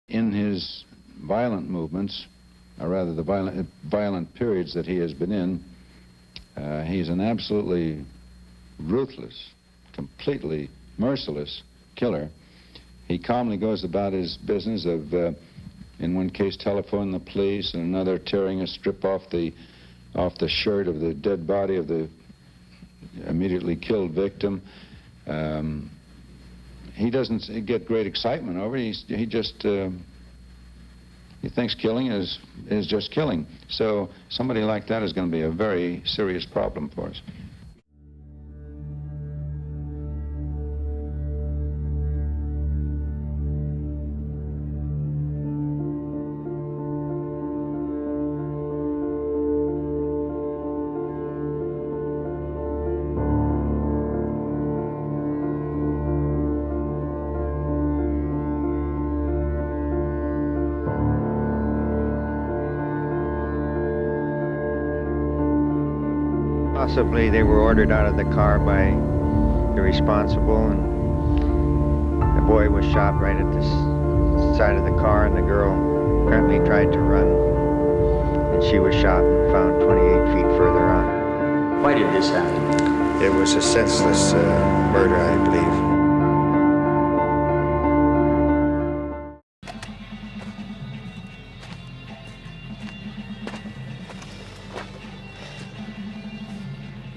In his violent movements, or rather the violent periods that he has been in, he's an absolutely ruthless, completely merciless killer. He calmly goes about his business of, in one case, telephoning the police, and another tearing a strip off the shirt of the dead body of the immediately killed victim. He doesn't get great excitement over it. He thinks killing is just killing. So somebody like that is going to be a very serious problem for us. Possibly they were ordered out of the car by the responsible, and the boy was shot right at the side of the car, and the girl apparently tried to run, and she was shot and found 28 feet further on. Why did this happen? It was a senseless murder, I believe.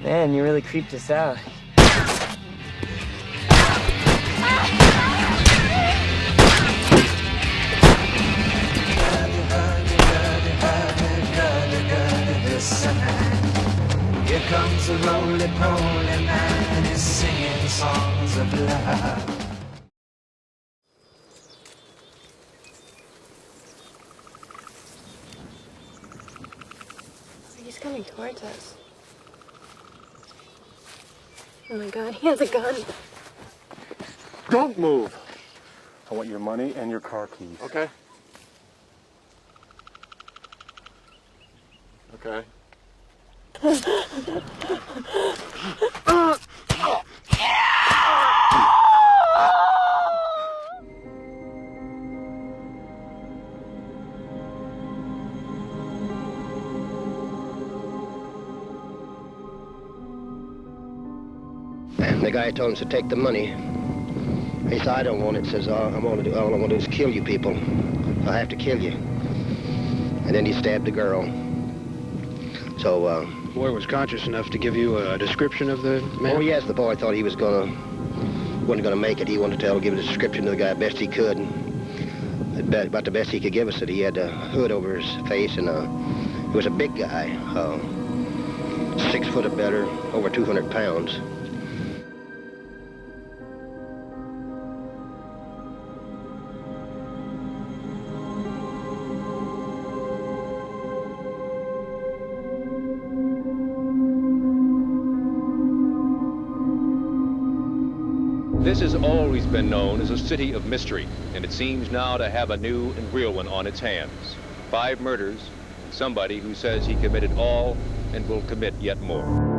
Man, you really creeped us out. Here comes a roly-poly man and he's singing songs of love. He's coming towards us. Oh my God, he has a gun. Don't move. I want your money and your car keys. Okay. Okay. The guy told him to take the money. He said, I don't want it. Says, all I want to do is kill you people. I have to kill you. And then he stabbed the girl. So, The boy was conscious enough to give you a description of the man? Oh, yes, the boy thought he wasn't gonna make it. He wanted to give a description to the guy best he could. About the best he could give us, that he had a hood over his face, and he was a big guy, 6 foot or better, over 200 pounds. This has always been known as a city of mystery, and it seems now to have a new and real one on its hands. 5 murders, and somebody who says he committed all and will commit yet more.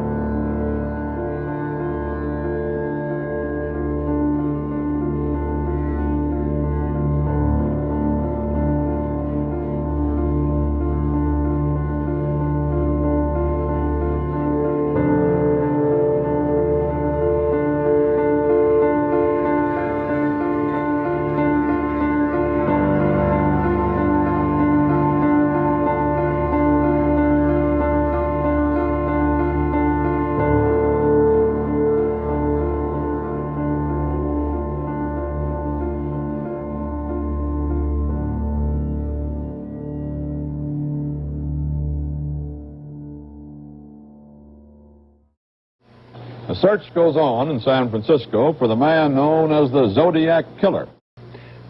A search goes on in San Francisco for the man known as the Zodiac Killer.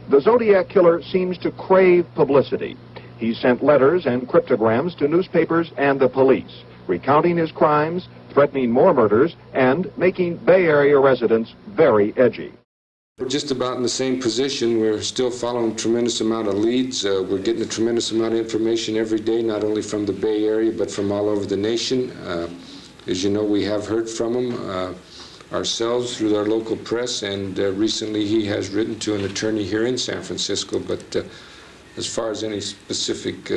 The Zodiac Killer seems to crave publicity. He sent letters and cryptograms to newspapers and the police, recounting his crimes, threatening more murders, and making Bay Area residents very edgy. We're just about in the same position. We're still following a tremendous amount of leads. We're getting a tremendous amount of information every day, not only from the Bay Area, but from all over the nation. As you know, we have heard from him. ourselves through our local press, and recently he has written to an attorney here in San Francisco, but as far as any specific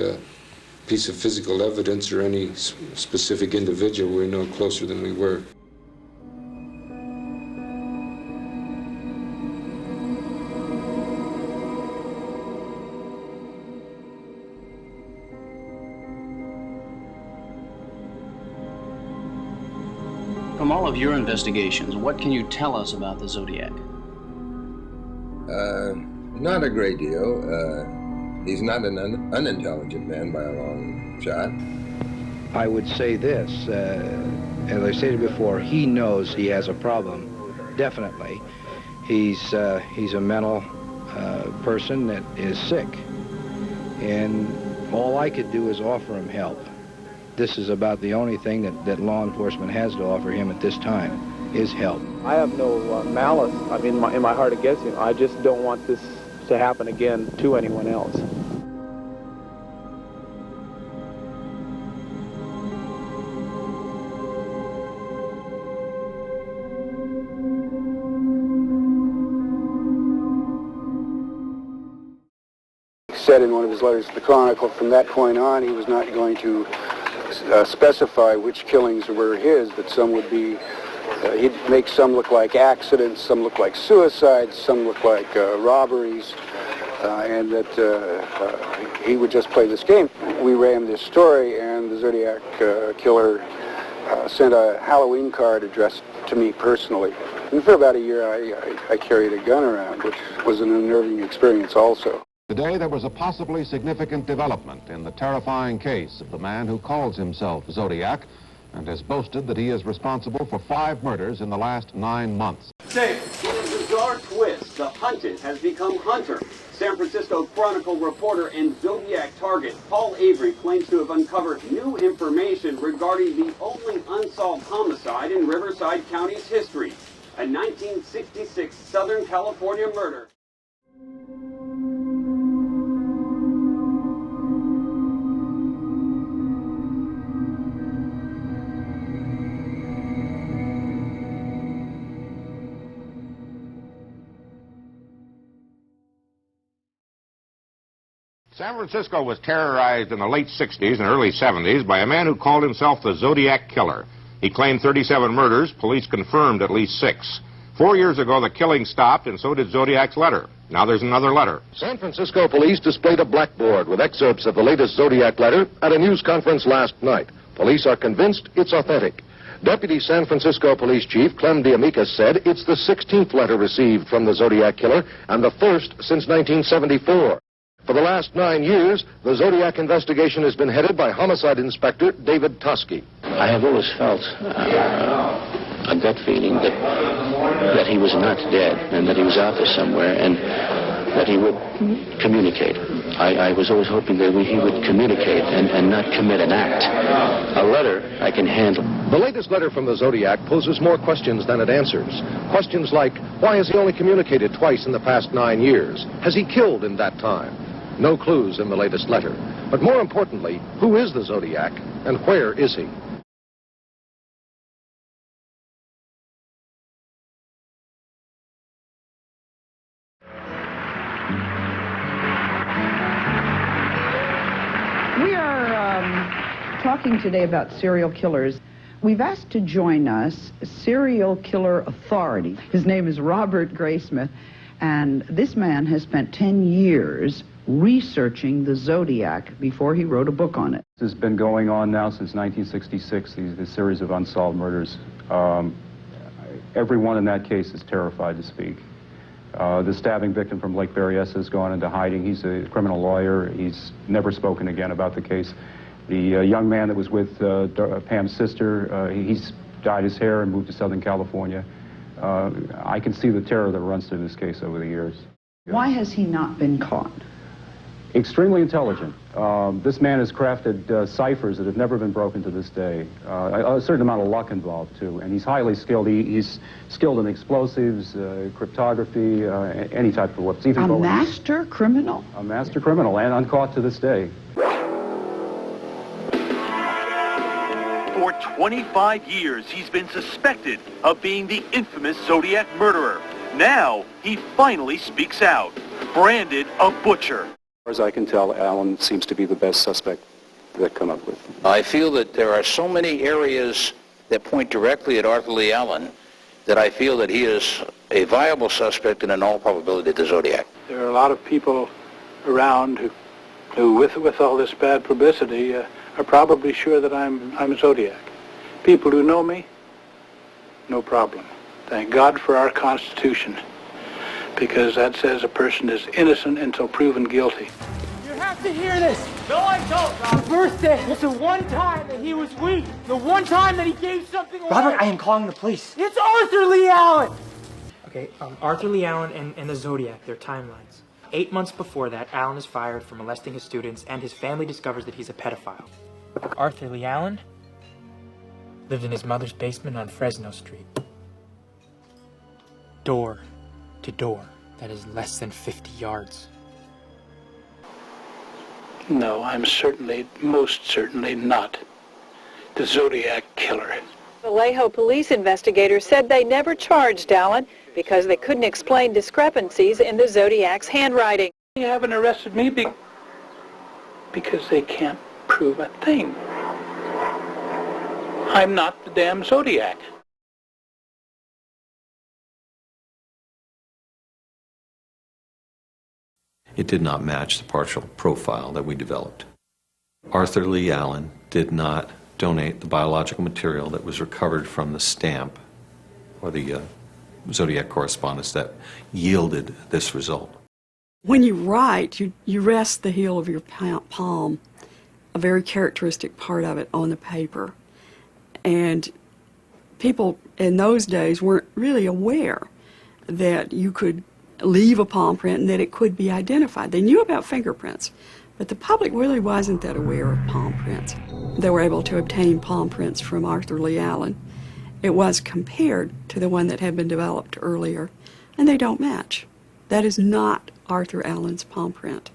piece of physical evidence or any specific individual, we're no closer than we were. From all of your investigations, what can you tell us about the Zodiac? Not a great deal. He's not an unintelligent man by a long shot. I would say this, as I stated before, he knows he has a problem, definitely. He's a mental person that is sick, and all I could do is offer him help. This is about the only thing that law enforcement has to offer him at this time, is help. I have no malice, I mean, in my heart against him. I just don't want this to happen again to anyone else. He said in one of his letters to the Chronicle, from that point on, he was not going to specify which killings were his, but some would be, he'd make some look like accidents, some look like suicides, some look like robberies, and that he would just play this game. We ran this story, and the Zodiac Killer sent a Halloween card addressed to me personally. And for about a year, I carried a gun around, which was an unnerving experience also. Today, there was a possibly significant development in the terrifying case of the man who calls himself Zodiac and has boasted that he is responsible for 5 murders in the last 9 months. Today, in a bizarre twist, the hunted has become hunter. San Francisco Chronicle reporter and Zodiac target Paul Avery claims to have uncovered new information regarding the only unsolved homicide in Riverside County's history, a 1966 Southern California murder. San Francisco was terrorized in the late 60s and early 70s by a man who called himself the Zodiac Killer. He claimed 37 murders. Police confirmed at least 6. 4 years ago, the killing stopped, and so did Zodiac's letter. Now there's another letter. San Francisco police displayed a blackboard with excerpts of the latest Zodiac letter at a news conference last night. Police are convinced it's authentic. Deputy San Francisco Police Chief Clem D'Amica said it's the 16th letter received from the Zodiac Killer and the first since 1974. For the last 9 years, the Zodiac investigation has been headed by Homicide Inspector David Toski. I have always felt a gut feeling that he was not dead and that he was out there somewhere and that he would communicate. I was always hoping that he would communicate and not commit an act. A letter I can handle. The latest letter from the Zodiac poses more questions than it answers. Questions like, why has he only communicated twice in the past 9 years? Has he killed in that time? No clues in the latest letter. But more importantly, who is the Zodiac and where is he? We are talking today about serial killers. We've asked to join us a serial killer authority. His name is Robert Graysmith, and this man has spent 10 years researching the Zodiac before he wrote a book on it. This has been going on now since 1966, this series of unsolved murders. Everyone in that case is terrified to speak. The stabbing victim from Lake Berryessa has gone into hiding. He's a criminal lawyer. He's never spoken again about the case. The young man that was with Pam's sister, he's dyed his hair and moved to Southern California. I can see the terror that runs through this case over the years. Why has he not been caught? Extremely intelligent. This man has crafted ciphers that have never been broken to this day. A certain amount of luck involved, too. And he's highly skilled. He's skilled in explosives, cryptography, any type of weapons. Even a master criminal? A master criminal, and uncaught to this day. For 25 years, he's been suspected of being the infamous Zodiac murderer. Now, he finally speaks out, branded a butcher. As far as I can tell, Allen seems to be the best suspect they've come up with. I feel that there are so many areas that point directly at Arthur Lee Allen that I feel that he is a viable suspect and in all probability the Zodiac. There are a lot of people around who with all this bad publicity, are probably sure that I'm a Zodiac. People who know me, no problem. Thank God for our Constitution, because that says a person is innocent until proven guilty. You have to hear this. No, I don't, Robert. The birthday was the one time that he was weak. The one time that he gave something away. Robert, I am calling the police. It's Arthur Lee Allen. Okay, Arthur Lee Allen and the Zodiac, their timelines. 8 months before that, Allen is fired for molesting his students, and his family discovers that he's a pedophile. Arthur Lee Allen lived in his mother's basement on Fresno Street. Door to door. That is less than 50 yards. No, I'm most certainly not the Zodiac Killer. Vallejo police investigators said they never charged Allen because they couldn't explain discrepancies in the Zodiac's handwriting. They haven't arrested me because they can't prove a thing. I'm not the damn Zodiac. It did not match the partial profile that we developed. Arthur Lee Allen did not donate the biological material that was recovered from the stamp or the Zodiac correspondence that yielded this result. When you write, you rest the heel of your palm, a very characteristic part of it, on the paper. And people in those days weren't really aware that you could leave a palm print and that it could be identified. They knew about fingerprints, but the public really wasn't that aware of palm prints. They were able to obtain palm prints from Arthur Lee Allen. It was compared to the one that had been developed earlier, and they don't match. That is not Arthur Allen's palm print.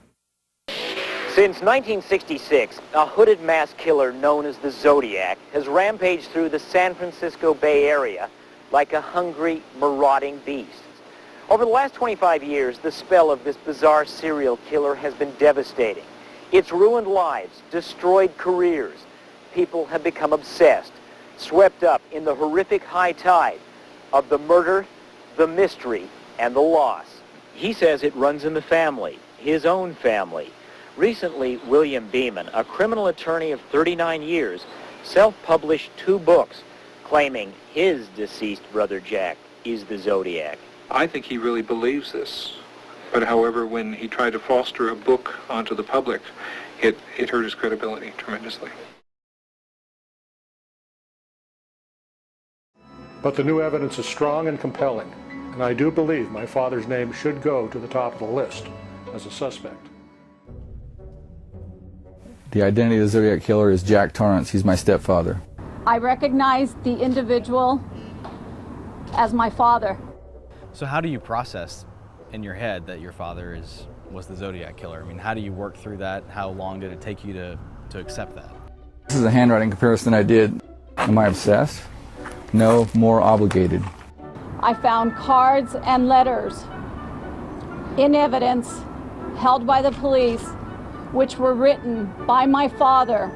Since 1966, a hooded mass killer known as the Zodiac has rampaged through the San Francisco Bay Area like a hungry, marauding beast. Over the last 25 years, the spell of this bizarre serial killer has been devastating. It's ruined lives, destroyed careers. People have become obsessed, swept up in the horrific high tide of the murder, the mystery, and the loss. He says it runs in the family, his own family. Recently, William Beeman, a criminal attorney of 39 years, self-published 2 books claiming his deceased brother Jack is the Zodiac. I think he really believes this. But however, when he tried to foster a book onto the public, it hurt his credibility tremendously. But the new evidence is strong and compelling, and I do believe my father's name should go to the top of the list as a suspect. The identity of the Zodiac Killer is Jack Torrance. He's my stepfather. I recognize the individual as my father. So how do you process in your head that your father was the Zodiac Killer? I mean, how do you work through that? How long did it take you to accept that? This is a handwriting comparison I did. Am I obsessed? No, more obligated. I found cards and letters in evidence held by the police which were written by my father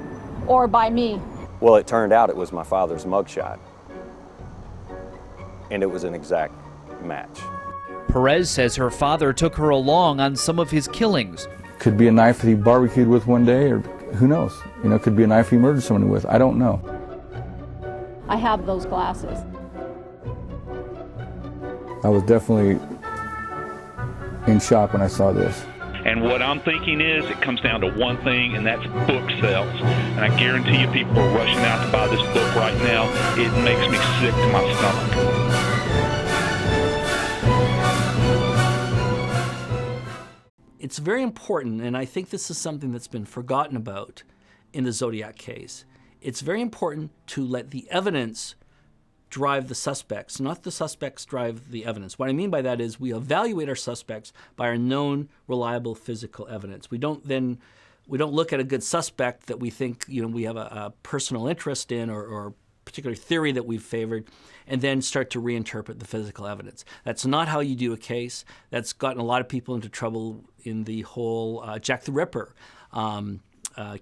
or by me. Well, it turned out it was my father's mugshot, and it was an exact match. Perez says her father took her along on some of his killings. Could be a knife that he barbecued with one day, or who knows? You know, could be a knife he murdered someone with. I don't know. I have those glasses. I was definitely in shock when I saw this. And what I'm thinking is it comes down to one thing, and that's book sales. And I guarantee you people are rushing out to buy this book right now. It makes me sick to my stomach. It's very important, and I think this is something that's been forgotten about in the Zodiac case. It's very important to let the evidence drive the suspects, not the suspects drive the evidence. What I mean by that is we evaluate our suspects by our known, reliable physical evidence. We don't look at a good suspect that we think we have a personal interest in or particular theory that we've favored, and then start to reinterpret the physical evidence. That's not how you do a case. That's gotten a lot of people into trouble in the whole Jack the Ripper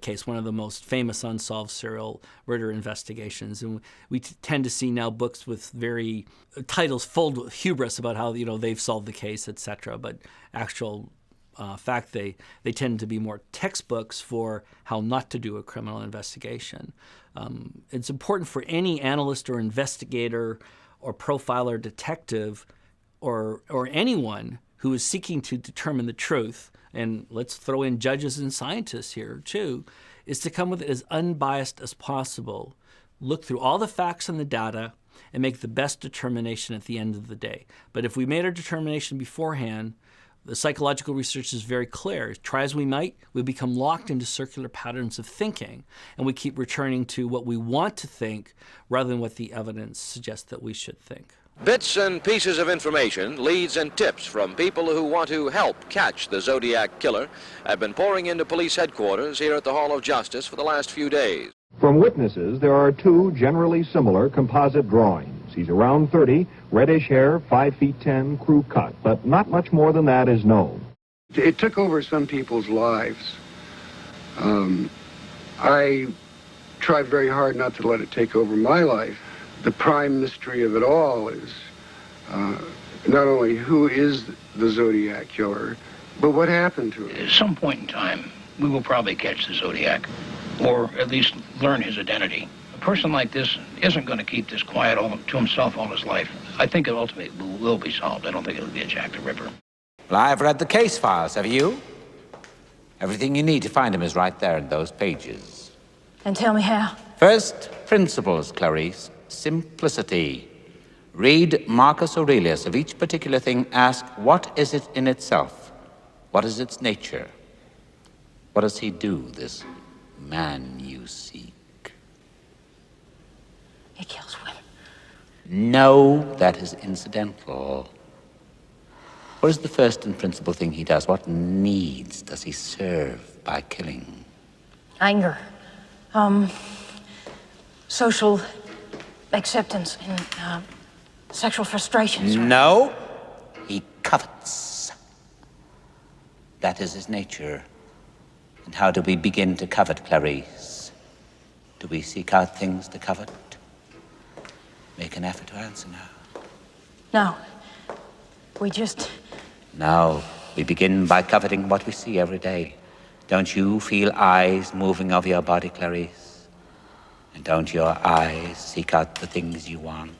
case, one of the most famous unsolved serial murder investigations. And we tend to see now books with very titles full of hubris about how they've solved the case, etc. But actual fact, they tend to be more textbooks for how not to do a criminal investigation. It's important for any analyst or investigator or profiler, detective, or anyone who is seeking to determine the truth, and let's throw in judges and scientists here too, is to come with it as unbiased as possible, look through all the facts and the data, and make the best determination at the end of the day. But if we made our determination beforehand, the psychological research is very clear. Try as we might, we become locked into circular patterns of thinking, and we keep returning to what we want to think rather than what the evidence suggests that we should think. Bits and pieces of information, leads and tips from people who want to help catch the Zodiac Killer have been pouring into police headquarters here at the Hall of Justice for the last few days. From witnesses, there are two generally similar composite drawings. He's around 30, reddish hair, 5 feet 10, crew cut, but not much more than that is known. It took over some people's lives. I tried very hard not to let it take over my life. The prime mystery of it all is not only who is the Zodiac Killer, but what happened to him. At some point in time, we will probably catch the Zodiac, or at least learn his identity. A person like this isn't going to keep this quiet to himself all his life. I think it ultimately will be solved. I don't think it'll be a Jack the Ripper. Well, I've read the case files, have you? Everything you need to find him is right there in those pages. And tell me how. First, principles, Clarice. Simplicity. Read Marcus Aurelius. Of each particular thing, ask, what is it in itself? What is its nature? What does he do, this man you seek? He kills women. No, that is incidental. What is the first and principal thing he does? What needs does he serve by killing? Anger. Social acceptance and sexual frustrations. No, he covets. That is his nature. And how do we begin to covet, Clarice? Do we seek out things to covet? Make an effort to answer now. No. We just... No, we begin by coveting what we see every day. Don't you feel eyes moving over your body, Clarice? And don't your eyes seek out the things you want?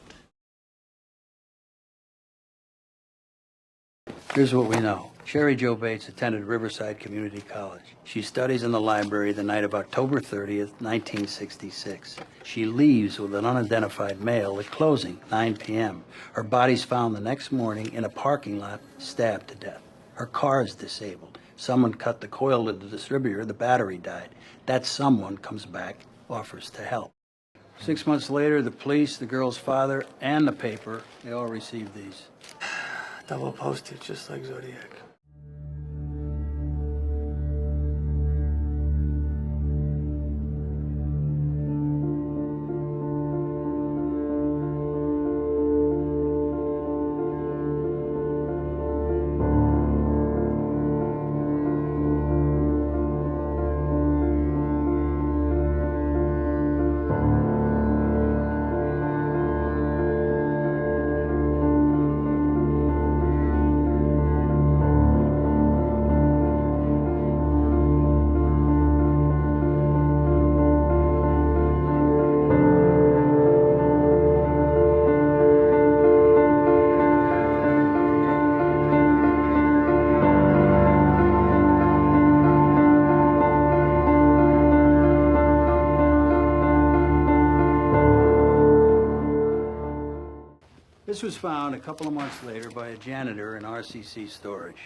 Here's what we know. Sherry Jo Bates attended Riverside Community College. She studies in the library the night of October 30th, 1966. She leaves with an unidentified male at closing, 9 p.m. Her body's found the next morning in a parking lot, stabbed to death. Her car is disabled. Someone cut the coil to the distributor, the battery died. That someone comes back, offers to help. 6 months later, the police, the girl's father, and the paper, they all received these. Double postage, just like Zodiac. This was found a couple of months later by a janitor in RCC storage.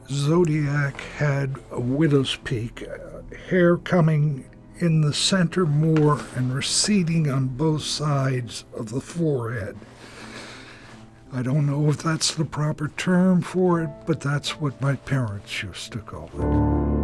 Zodiac had a widow's peak, hair coming in the center more and receding on both sides of the forehead. I don't know if that's the proper term for it, but that's what my parents used to call it.